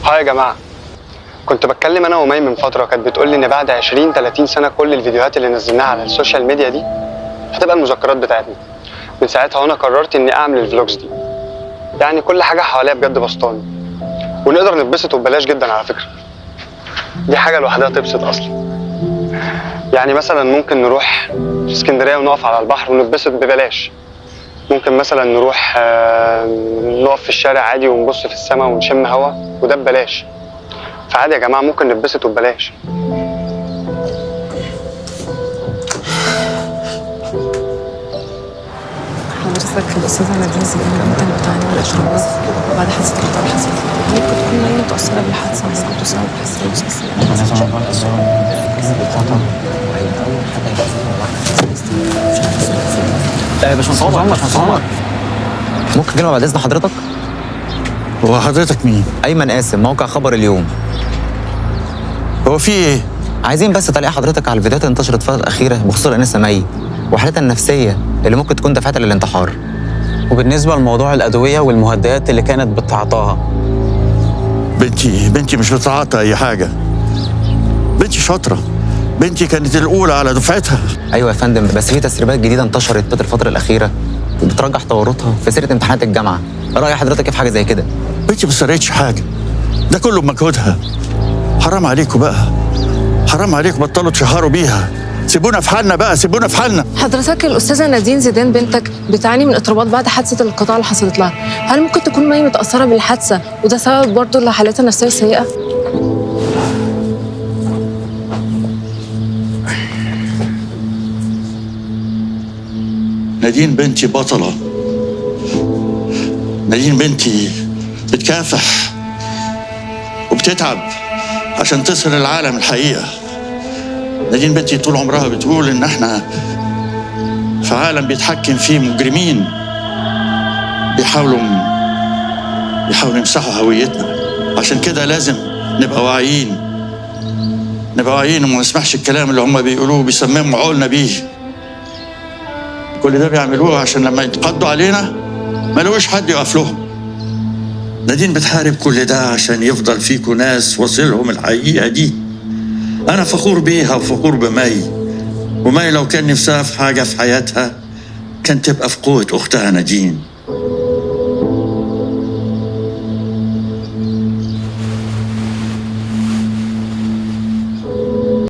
هاي يا جماعة، كنت بتكلم أنا ومي من فترة، كانت بتقول لي إن بعد 20-30 سنة كل الفيديوهات اللي نزلناها على السوشيال ميديا دي هتبقى المذكرات بتاعتنا. من ساعتها وأنا قررت إني أعمل الفلوجز دي، يعني كل حاجة حواليا بجد بسطاني، ونقدر نتبسط وببلاش جدا على فكرة. دي حاجة لوحدها تبسط أصلا. يعني مثلا ممكن نروح اسكندرية ونقف على البحر ونتبسط ببلاش. ممكن مثلا نروح نقف في الشارع عادي ونبص في السماء ونشم هوا، وده ببلاش. فعادي يا جماعة ممكن نتبسط وببلاش. حضرتك الأستاذة نادين زيدان المنتج بتاعنا والإشراف بعد حادثة القطار حصلت. هل ممكن تكون هي متأثرة بالحادثة ولا بسبب باشمهندس عمر ممكن كلمة بعد إذن حضرتك؟ هو حضرتك مين؟ أيمن قاسم، موقع خبر اليوم. هو في إيه؟ عايزين بس تعليق حضرتك على الفيديوهات اللي انتشرت الفترة الأخيرة بخصوص الأنسة مي وحالتها النفسية اللي ممكن تكون دفعتها للانتحار. وبالنسبة لموضوع الأدوية والمهدئات اللي كانت بتتعاطاها. بنتي مش بتعاطى أي حاجة. بنتي شاطرة، بنتي كانت الأولى على دفعتها. أيوة يا فندم، بس في تسريبات جديدة انتشرت الفترة الأخيرة بترجح تورطها في سيرة امتحانات الجامعة. رأي حضرتك كيف حاجة زي كده؟ بنتي ما سرقتش حاجة، ده كله بمجهودها. حرام عليكم بقى، حرام عليكم، بطلوا تشهروا بيها. سيبونا في حالنا بقى، سيبونا في حالنا. حضرتك الأستاذة نادين زيدان بنتك بتعاني من اضطرابات بعد حادثة القطار اللي حصلت لها. هل ممكن تكون مي متأثرة بالحادثة وده سبب برضه لحالتها النفسية السيئة؟ نادين بنتي بطلة، نادين بنتي بتكافح وبتتعب عشان تصل العالم الحقيقة. نادين بنتي طول عمرها بتقول إن احنا في عالم بيتحكم فيه مجرمين بيحاولوا يمسحوا هويتنا. عشان كده لازم نبقى واعيين وما نسمعش الكلام اللي هم بيقولوه بيسمموا عقولنا بيه. كل ده بيعملوه عشان لما يتقضوا علينا ما لقوش حد يقف لهم. نادين بتحارب كل ده عشان يفضل فيكوا ناس واصلهم الحقيقة دي. أنا فخور بيها وفخور بمي، ومي لو كان نفسها في حاجة في حياتها كانت تبقى في قوة أختها نادين.